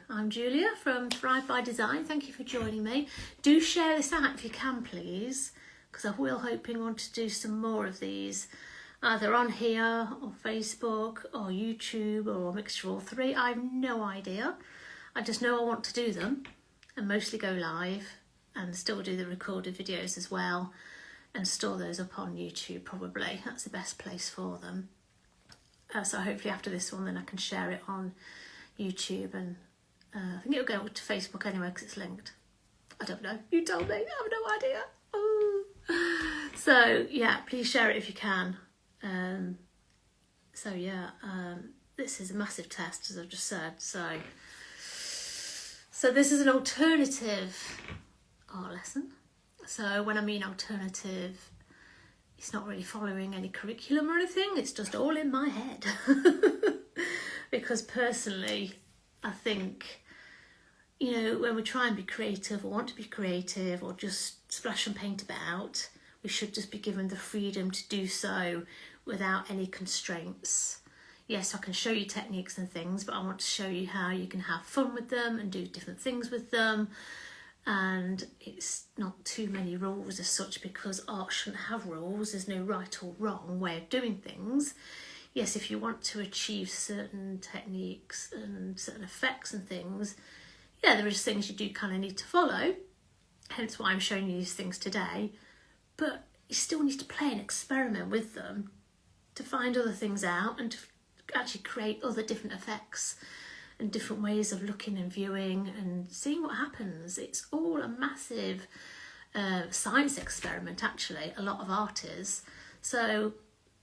I'm Julia from Thrive by Design. Thank you for joining me. Do share this out if you can, please, because I will hoping on to do some more of these, either on here or Facebook or YouTube or a mixture of all three. I have no idea. I just know I want to do them and mostly go live and still do the recorded videos as well and store those up on YouTube probably. That's the best place for them. So hopefully after this one then I can share it on YouTube, and I think it'll go to Facebook anyway because it's linked. I don't know, you tell me, I have no idea. Ooh. So yeah, please share it if you can. This is a massive test, as I've just said. So this is an alternative art lesson. So when I mean alternative, it's not really following any curriculum or anything, it's just all in my head. Because personally, I think, you know, when we try and be creative or want to be creative or just splash and paint about, we should just be given the freedom to do so without any constraints. Yes, I can show you techniques and things, but I want to show you how you can have fun with them and do different things with them. And it's not too many rules as such, because art shouldn't have rules. There's no right or wrong way of doing things. Yes, if you want to achieve certain techniques and certain effects and things, yeah, there is things you do kind of need to follow. Hence why I'm showing you these things today. But you still need to play and experiment with them to find other things out and to actually create other different effects and different ways of looking and viewing and seeing what happens. It's all a massive science experiment, actually. A lot of art is. So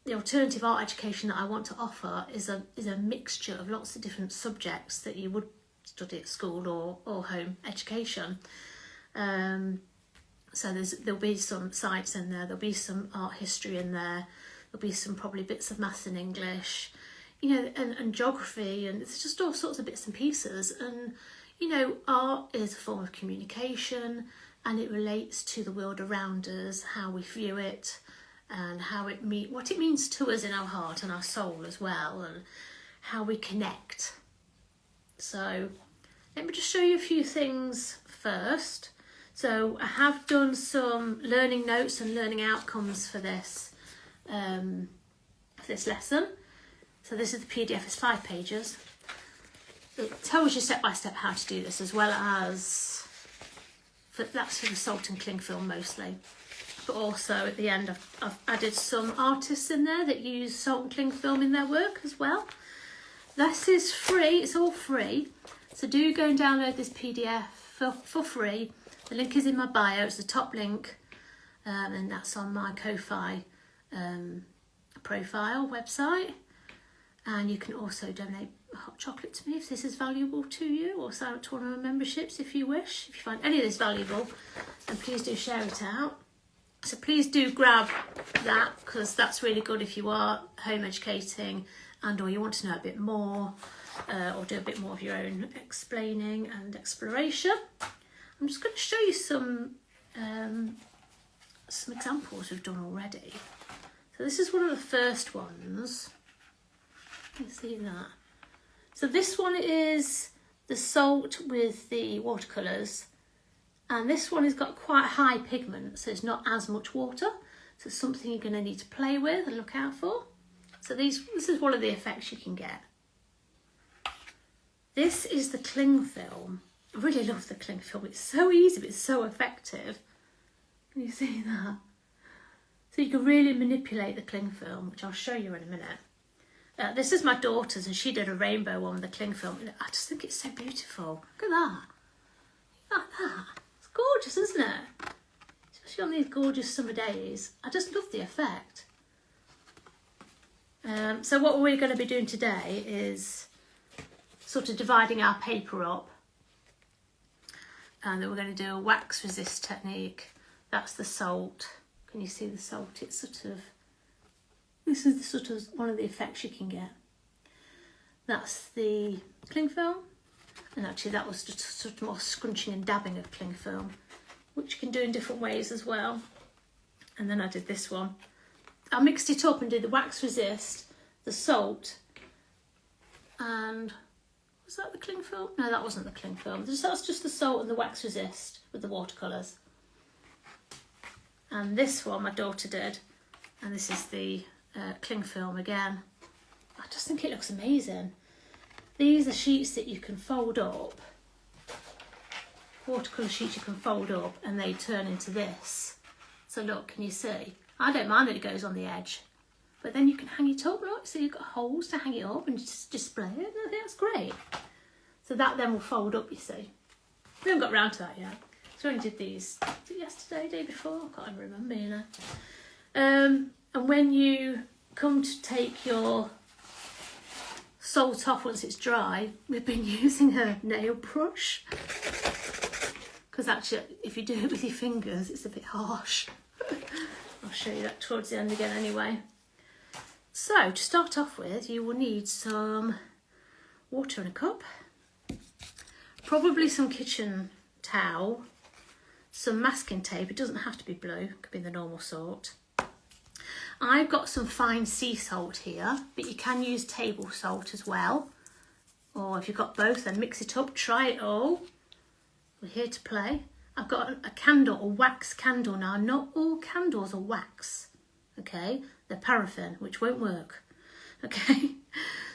the alternative art education that I want to offer is a mixture of lots of different subjects that you would study at school or home education. So there'll be some science in there, there'll be some art history in there, there'll be some probably bits of maths and English, you know, and geography, and it's just all sorts of bits and pieces. And, you know, art is a form of communication and it relates to the world around us, how we view it, and how what it means to us in our heart and our soul as well, and how we connect. So let me just show you a few things first. So I have done some learning notes and learning outcomes for this lesson. So this is the PDF, it's 5 pages. It tells you step by step how to do this, as well as, that's for the salt and cling film mostly. But also at the end I've added some artists in there that use salt and cling film in their work as well. This is free, it's all free. So do go and download this PDF for free. The link is in my bio, it's the top link, and that's on my Ko-Fi profile website. And you can also donate hot chocolate to me if this is valuable to you, or sign up to one of my memberships if you wish. If you find any of this valuable, then please do share it out. So please do grab that, because that's really good if you are home educating and or you want to know a bit more, or do a bit more of your own explaining and exploration. I'm just going to show you some examples we've done already. So this is one of the first ones. You can see that. So this one is the salt with the watercolours, and this one has got quite high pigment, so it's not as much water. So it's something you're going to need to play with and look out for. So this is one of the effects you can get. This is the cling film. I really love the cling film. It's so easy, but it's so effective. Can you see that? So you can really manipulate the cling film, which I'll show you in a minute. This is my daughter's, and she did a rainbow one with the cling film. I just think it's so beautiful. Look at that. Look at that. It's gorgeous, isn't it? Especially on these gorgeous summer days. I just love the effect. So what we're going to be doing today is sort of dividing our paper up. And then we're going to do a wax resist technique. That's the salt. Can you see the salt? It's sort of, this is sort of one of the effects you can get. That's the cling film. And actually that was just sort of more scrunching and dabbing of cling film, which you can do in different ways as well. And then I did this one. I mixed it up and did the wax resist, the salt, and Was that the cling film? No, that wasn't the cling film. That's just the salt and the wax resist with the watercolours. And this one my daughter did. And this is the cling film again. I just think it looks amazing. These are sheets that you can fold up. Watercolour sheets you can fold up and they turn into this. So look, can you see? I don't mind that it goes on the edge. But then you can hang it up, look. So you've got holes to hang it up and just display it. I think that's great. So that then will fold up, you see. We haven't got round to that yet. So I only did these yesterday, day before. I can't even remember, you know. And when you come to take your salt off once it's dry, we've been using a nail brush. Because actually, if you do it with your fingers, it's a bit harsh. I'll show you that towards the end again anyway. So, to start off with, you will need some water in a cup. Probably some kitchen towel. Some masking tape. It doesn't have to be blue. It could be the normal sort. I've got some fine sea salt here, but you can use table salt as well. Or if you've got both, then mix it up, try it all. We're here to play. I've got a candle, a wax candle now. Not all candles are wax, okay? They're paraffin, which won't work, okay?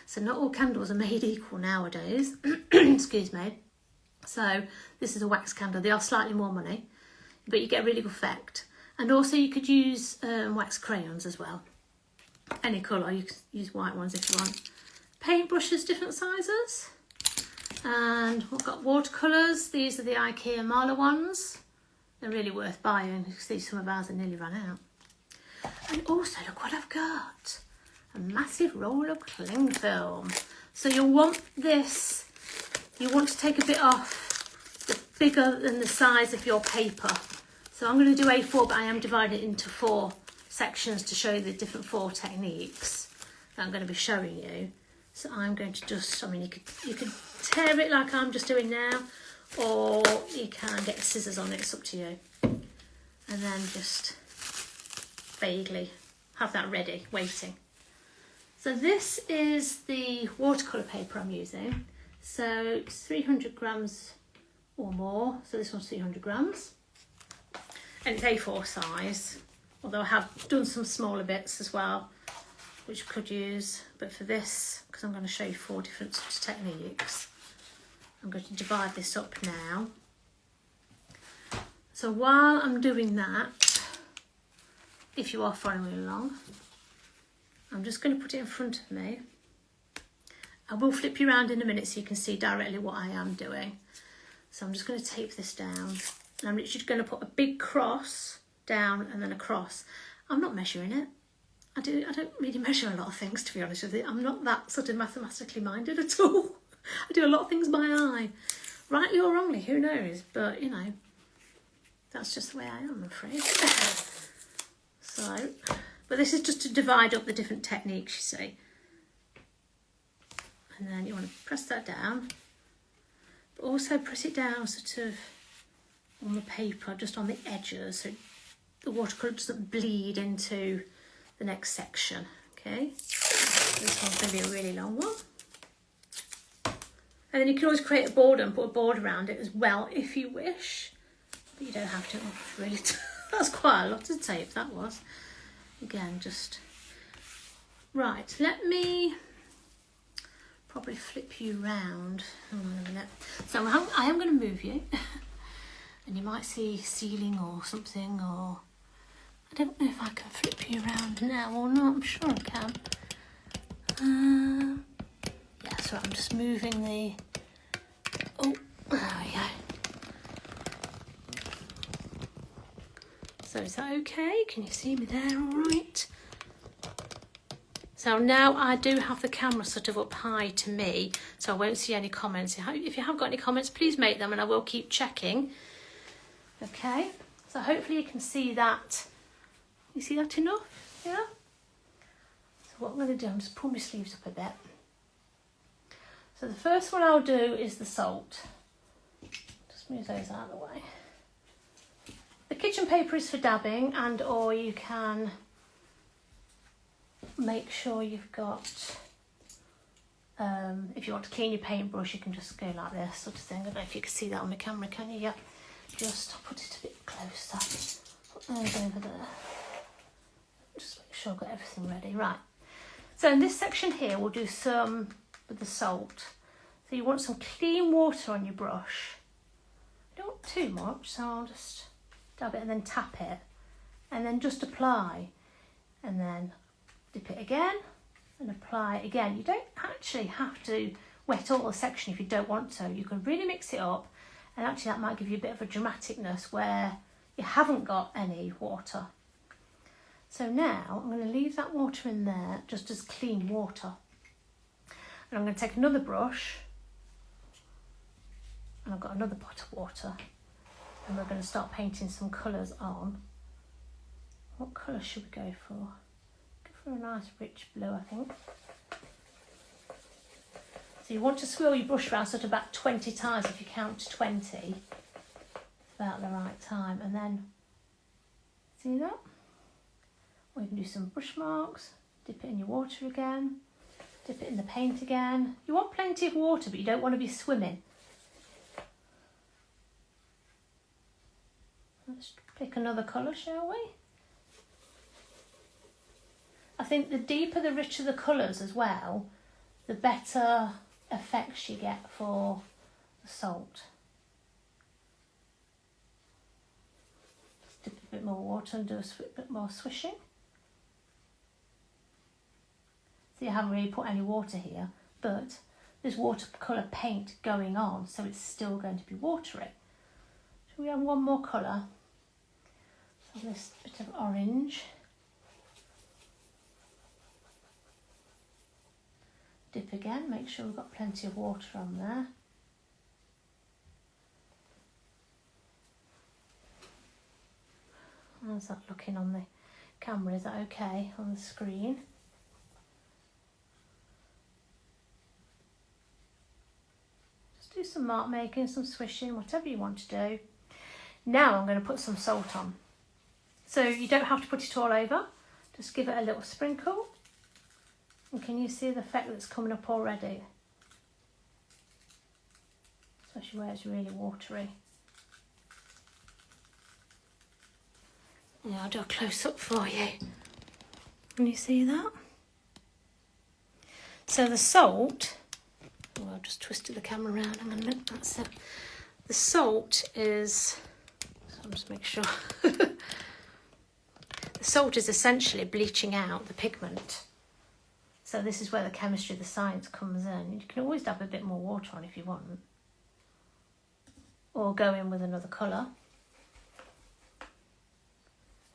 So not all candles are made equal nowadays. Excuse me. So this is a wax candle. They are slightly more money, but you get a really good effect. And also you could use wax crayons as well. Any colour, you can use white ones if you want. Paintbrushes, different sizes. And we've got watercolours. These are the IKEA Marla ones. They're really worth buying. You can see some of ours are nearly run out. And also, look what I've got. A massive roll of cling film. So you'll want this, you want to take a bit off the bigger than the size of your paper. So I'm going to do A4, but I am dividing it into 4 sections to show you the different 4 techniques that I'm going to be showing you. So I'm going to just, I mean, you could tear it like I'm just doing now, or you can get scissors on it, it's up to you. And then just vaguely have that ready, waiting. So this is the watercolour paper I'm using. So it's 300 grams or more. So this one's 300 grams. And it's A4 size, although I have done some smaller bits as well, which I could use. But for this, because I'm going to show you 4 different sorts of techniques, I'm going to divide this up now. So while I'm doing that, if you are following along, I'm just going to put it in front of me. I will flip you around in a minute so you can see directly what I am doing. So I'm just going to tape this down. And I'm literally going to put a big cross down and then a cross. I'm not measuring it. I don't really measure a lot of things, to be honest with you. I'm not that sort of mathematically minded at all. I do a lot of things by eye. Rightly or wrongly, who knows? But, you know, that's just the way I am, I'm afraid. So, but this is just to divide up the different techniques, you see. And then you want to press that down. But also press it down sort of on the paper, just on the edges, so the watercolour doesn't bleed into the next section, okay? This one's going to be a really long one. And then you can always create a border and put a border around it as well if you wish. But you don't have to, really. That's quite a lot of tape, that was. Again, just... Right, let me probably flip you round. Hold on a minute. So I am going to move you. And you might see ceiling or something, or... I don't know if I can flip you around now or not. I'm sure I can. Yeah, so I'm just moving the... Oh, there we go. So is that okay? Can you see me there all right? So now I do have the camera sort of up high to me, so I won't see any comments. If you have got any comments, please make them and I will keep checking. Okay, so hopefully you can see that. You see that enough? Yeah? So what I'm going to do, I'm just pull my sleeves up a bit. So the first one I'll do is the salt. Just move those out of the way. The kitchen paper is for dabbing, and or you can make sure you've got If you want to clean your paintbrush, you can just go like this sort of thing. I don't know if you can see that on the camera, can you? Yeah. Just put it a bit closer. Put those over there. Just make sure I've got everything ready. Right. So in this section here, we'll do some with the salt. So you want some clean water on your brush. Don't want too much, so I'll just dab it and then tap it. And then just apply. And then dip it again and apply it again. You don't actually have to wet all the section if you don't want to. You can really mix it up, and actually that might give you a bit of a dramaticness where you haven't got any water. So now I'm going to leave that water in there just as clean water. And I'm going to take another brush, and I've got another pot of water, and we're going to start painting some colours on. What colour should we go for? Go for a nice rich blue, I think. So you want to swirl your brush around sort of about 20 times. If you count to 20, it's about the right time. And then, see that? Or you can do some brush marks, dip it in your water again, dip it in the paint again. You want plenty of water, but you don't want to be swimming. Let's pick another colour, shall we? I think the deeper, the richer the colours as well, the better effects you get for the salt. Just dip a bit more water and do a bit more swishing. So you haven't really put any water here, but there's watercolour paint going on, so it's still going to be watery. Shall we have one more colour? So this bit of orange. Dip again, make sure we've got plenty of water on there. How's that looking on the camera? Is that okay on the screen? Just do some mark making, some swishing, whatever you want to do. Now I'm going to put some salt on. So you don't have to put it all over, just give it a little sprinkle. And can you see the effect that's coming up already? Especially where it's really watery. Yeah, I'll do a close-up for you. Can you see that? So the salt, oh, I've just twisted the camera around, hang on a minute, that's it. The salt is, so I'll just make sure. The salt is essentially bleaching out the pigment. So this is where the chemistry, the science comes in. You can always dab a bit more water on if you want. Or go in with another colour.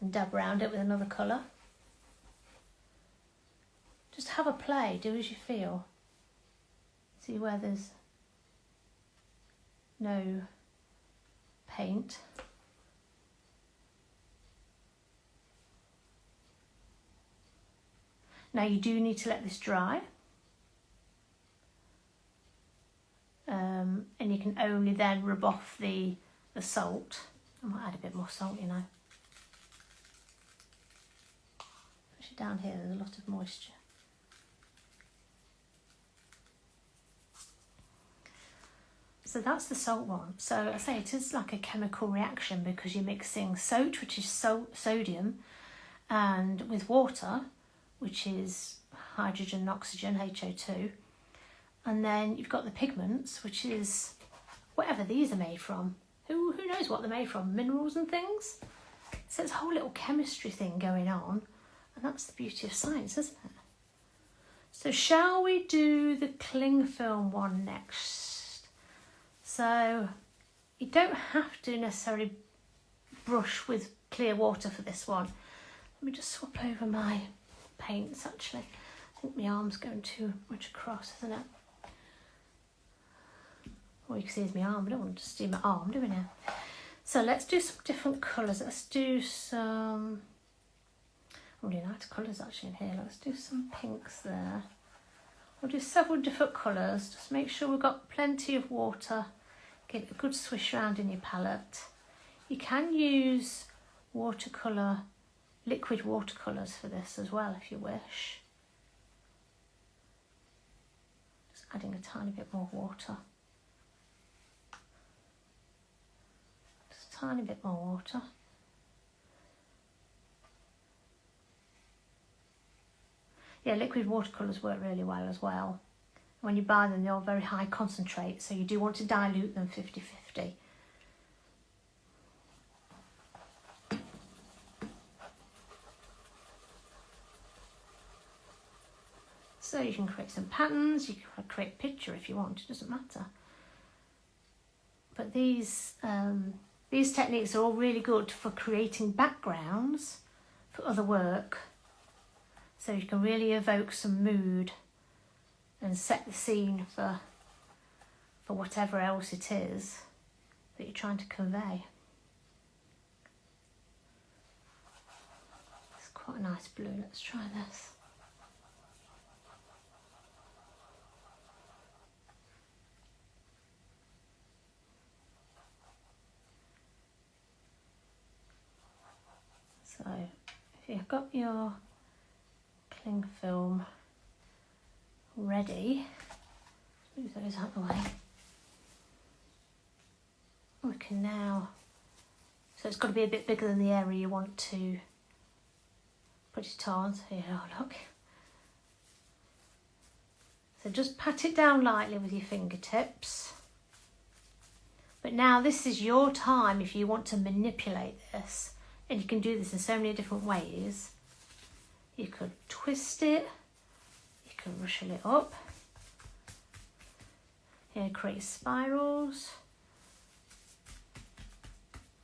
And dab around it with another colour. Just have a play, do as you feel. See where there's no paint. Now you do need to let this dry. And you can only then rub off the salt. I might add a bit more salt, you know. Especially down here, there's a lot of moisture. So that's the salt one. So I say it is like a chemical reaction because you're mixing salt, which is sodium, and with water, which is hydrogen and oxygen, HO2. And then you've got the pigments, which is whatever these are made from. Who knows what they're made from? Minerals and things? So it's a whole little chemistry thing going on. And that's the beauty of science, isn't it? So shall we do the cling film one next? So you don't have to necessarily brush with clear water for this one. Let me just swap over my paints actually. I think my arm's going too much across, isn't it? All you can see is my arm. I don't want to just do my arm, do we now? So let's do some different colours. Let's do some really nice colours actually in here. Let's do some pinks there. We'll do several different colours. Just make sure we've got plenty of water. Give it a good swish around in your palette. You can use watercolour, liquid watercolours for this as well if you wish. adding a tiny bit more water. Just a tiny bit more water. Yeah, liquid watercolours work really well as well. When you buy them, they're very high concentrate, so you do want to dilute them 50-50. So you can create some patterns, you can create a picture if you want, it doesn't matter. But these techniques are all really good for creating backgrounds for other work. So you can really evoke some mood and set the scene for whatever else it is that you're trying to convey. It's quite a nice blue, let's try this. So if you've got your cling film ready, move those out of the way. We can now, so it's got to be a bit bigger than the area you want to put it on. So here, oh look. So just pat it down lightly with your fingertips. But now this is your time if you want to manipulate this. And you can do this in so many different ways. You could twist it, you can rustle it up. Here, create spirals.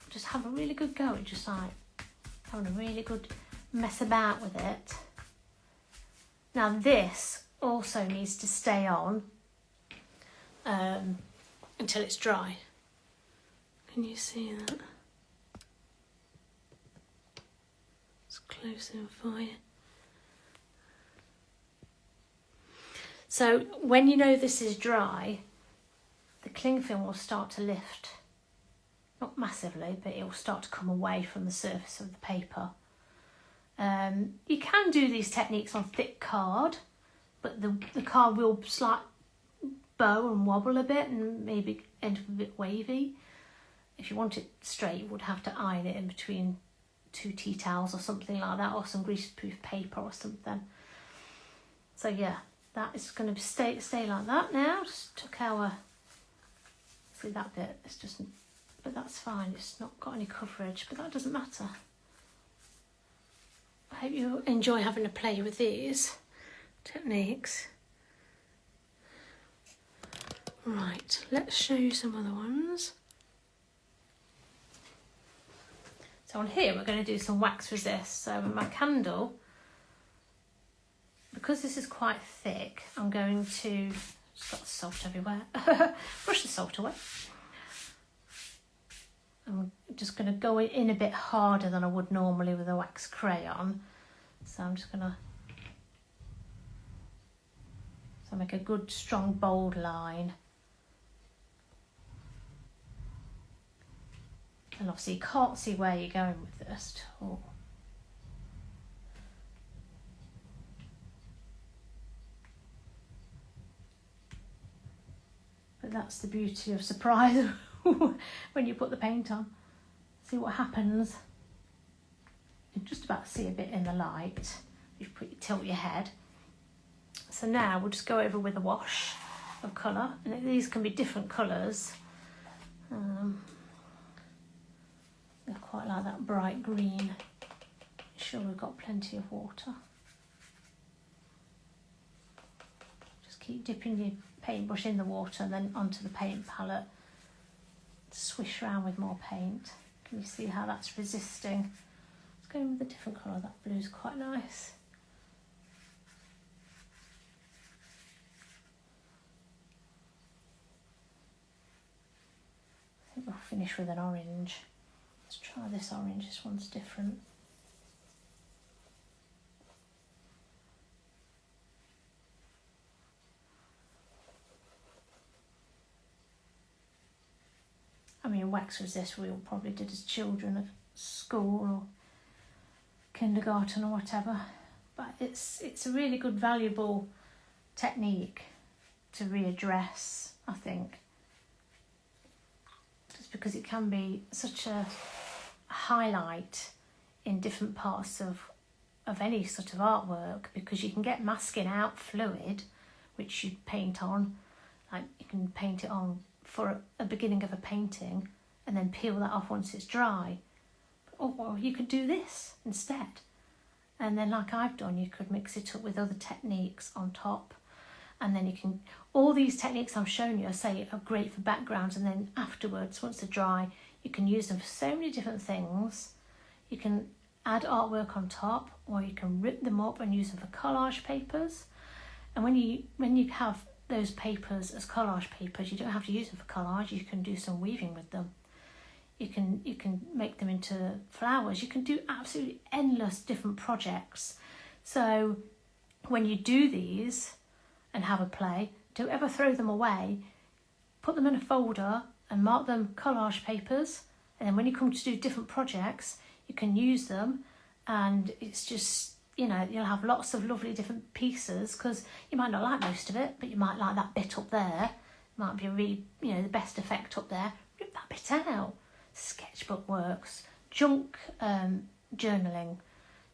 Just have a really good go at just like having a really good mess about with it. Now this also needs to stay on until it's dry. Can you see that? It's close in for you. So when you know this is dry, the cling film will start to lift. Not massively, but it will start to come away from the surface of the paper. You can do these techniques on thick card, but the card will slightly bow and wobble a bit and maybe end up a bit wavy. If you want it straight, you would have to iron it in between 2 tea towels or something like that, or some greaseproof paper or something. So yeah, that is going to stay like that now. Just took our, see that bit, it's just, but that's fine, it's not got any coverage, but that doesn't matter. I hope you enjoy having a play with these techniques. Right, let's show you some other ones. So on here we're going to do some wax resist. So with my candle, because this is quite thick, I'm going to, just got salt everywhere, brush the salt away. I'm just going to go in a bit harder than I would normally with a wax crayon. So I'm just going to make a good strong bold line. And obviously you can't see where you're going with this at all. But that's the beauty of surprise when you put the paint on. See what happens. You can just about see a bit in the light. You tilt your head. So now we'll just go over with a wash of colour. And these can be different colours. I quite like that bright green. Make sure we've got plenty of water. Just keep dipping your paintbrush in the water and then onto the paint palette. Swish around with more paint. Can you see how that's resisting? Let's go with a different colour. That blue's quite nice. I think we'll finish with an orange. Let's try this orange, this one's different. I mean, wax resist we all probably did as children at school or kindergarten or whatever. But it's a really good, valuable technique to readdress, I think, just because it can be such a highlight in different parts of any sort of artwork, because you can get masking out fluid, which you paint on, like you can paint it on for a beginning of a painting and then peel that off once it's dry. Or you could do this instead. And then like I've done, you could mix it up with other techniques on top. And then you can, all these techniques I'm showing you, I say are great for backgrounds, and then afterwards, once they're dry, you can use them for so many different things. You can add artwork on top, or you can rip them up and use them for collage papers. And when you have those papers as collage papers, you don't have to use them for collage, you can do some weaving with them. You can make them into flowers. You can do absolutely endless different projects. So when you do these and have a play, don't ever throw them away. Put them in a folder and mark them collage papers. And then when you come to do different projects, you can use them. And it's just, you know, you'll have lots of lovely different pieces, because you might not like most of it, but you might like that bit up there. It might be a really, you know, the best effect up there. Rip that bit out. Sketchbook works, junk journaling,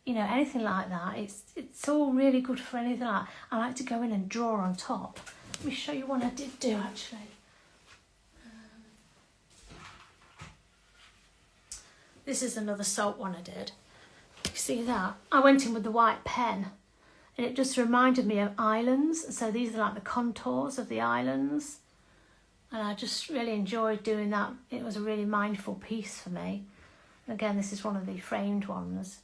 you know, anything like that. It's all really good for anything like that. I like to go in and draw on top. Let me show you what I did do actually. This is another salt one I did. You see that? I went in with the white pen, and it just reminded me of islands. So these are like the contours of the islands. And I just really enjoyed doing that. It was a really mindful piece for me. And again, this is one of the framed ones.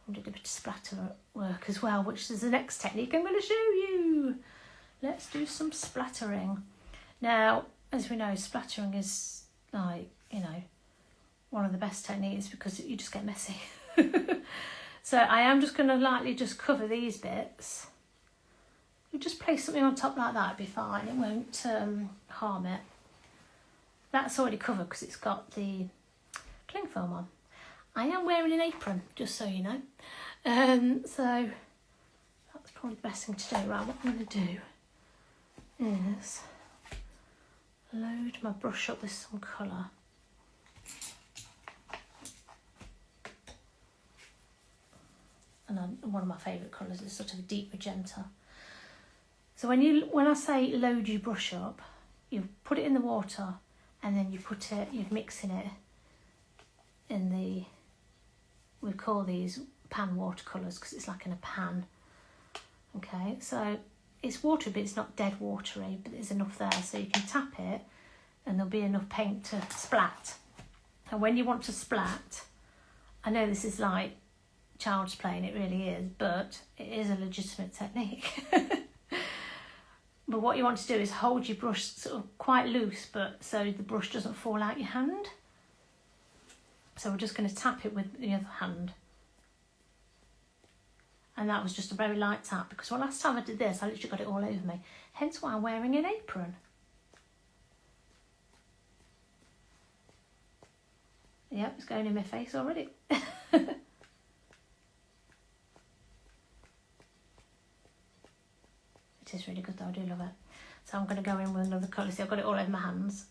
I did a bit of splatter work as well, which is the next technique I'm going to show you. Let's do some splattering. Now, as we know, splattering is like, you know, one of the best techniques, because you just get messy. So I am just going to lightly just cover these bits. You just place something on top like that, it'd be fine. It won't harm it. That's already covered because it's got the cling film on. I am wearing an apron, just so you know. So that's probably the best thing to do. Right, what I'm going to do is load my brush up with some colour. And one of my favourite colours is sort of a deep magenta. So when I say load your brush up, you put it in the water, and then you're mixing it in the, we call these pan watercolours because it's like in a pan. Okay, so it's water, but it's not dead watery, but there's enough there so you can tap it and there'll be enough paint to splat. And when you want to splat, I know this is like child's play, and it really is, but it is a legitimate technique. But what you want to do is hold your brush sort of quite loose, but so the brush doesn't fall out your hand. So we're just going to tap it with the other hand. And that was just a very light tap, because the last time I did this, I literally got it all over me. Hence why I'm wearing an apron. Yep, it's going in my face already. It is really good though, I do love it. So I'm going to go in with another colour. See, I've got it all over my hands.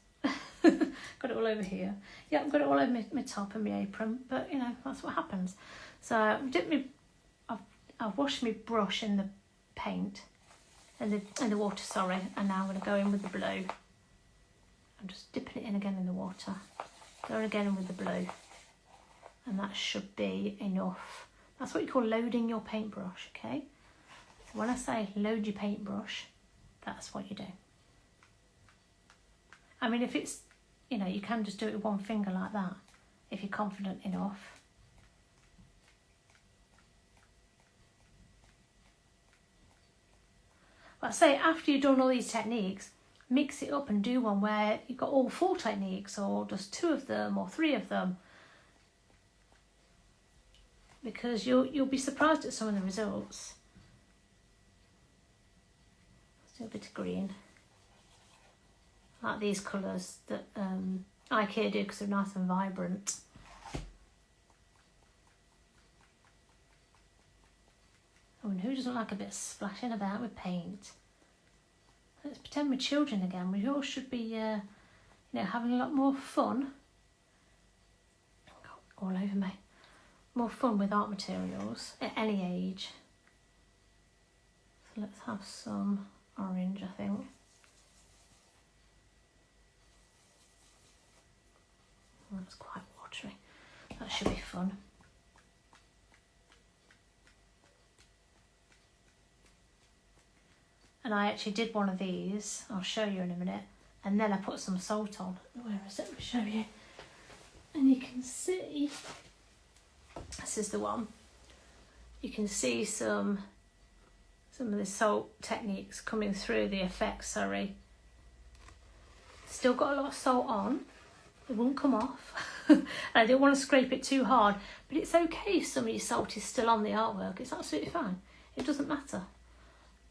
Got it all over here. Yeah, I've got it all over my top and my apron, but you know, that's what happens. So I've washed my brush in the paint, in the water, sorry, and now I'm going to go in with the blue. I'm just dipping it in again in the water. Going again in with the blue. And that should be enough. That's what you call loading your paintbrush, okay? So when I say load your paintbrush, that's what you do. I mean, if it's, you know, you can just do it with one finger like that, if you're confident enough. But I say, after you've done all these techniques, mix it up and do one where you've got all 4 techniques, or just 2 of them, or 3 of them. Because you'll be surprised at some of the results. Let's do a bit of green. I like these colours that IKEA do because they're nice and vibrant. I mean, who doesn't like a bit of splashing about with paint? Let's pretend we're children again. We all should be, you know, having a lot more fun. All over me. More fun with art materials at any age. So let's have some orange, I think. Oh, that's quite watery. That should be fun. And I actually did one of these, I'll show you in a minute, and then I put some salt on. Where is it? Let me show you. And you can see, this is the one, you can see some of the salt techniques coming through the effects, sorry. Still got a lot of salt on, it won't come off. And I didn't want to scrape it too hard, but it's okay if some of your salt is still on the artwork, it's absolutely fine. It doesn't matter,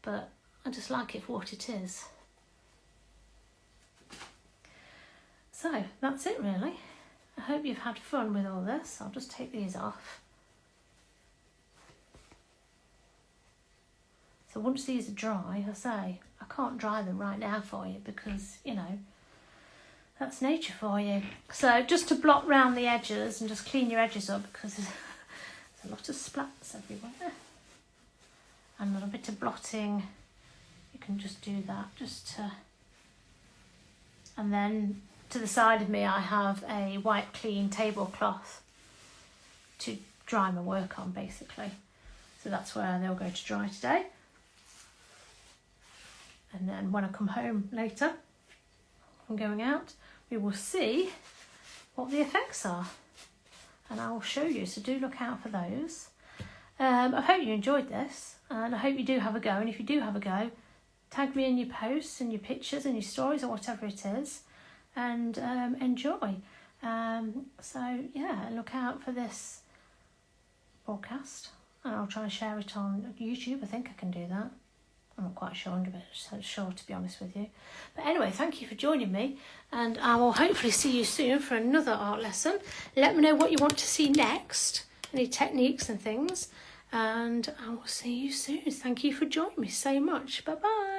but I just like it for what it is. So that's it really. I hope you've had fun with all this. I'll just take these off. So once these are dry, I say, I can't dry them right now for you because, you know, that's nature for you. So just to blot round the edges and just clean your edges up because there's a lot of splats everywhere. And a little bit of blotting. You can just do that just to... And then to the side of me I have a white clean tablecloth to dry my work on basically. So that's where they'll go to dry today. And then when I come home later, I'm going out, we will see what the effects are. And I will show you, so do look out for those. I hope you enjoyed this and I hope you do have a go. And if you do have a go, tag me in your posts and your pictures and your stories or whatever it is. And enjoy. So yeah, look out for this broadcast and I'll try and share it on YouTube. I think I can do that. I'm not quite sure, 100% sure to be honest with you. But anyway, thank you for joining me and I will hopefully see you soon for another art lesson. Let me know what you want to see next, any techniques and things, and I will see you soon. Thank you for joining me so much. Bye bye.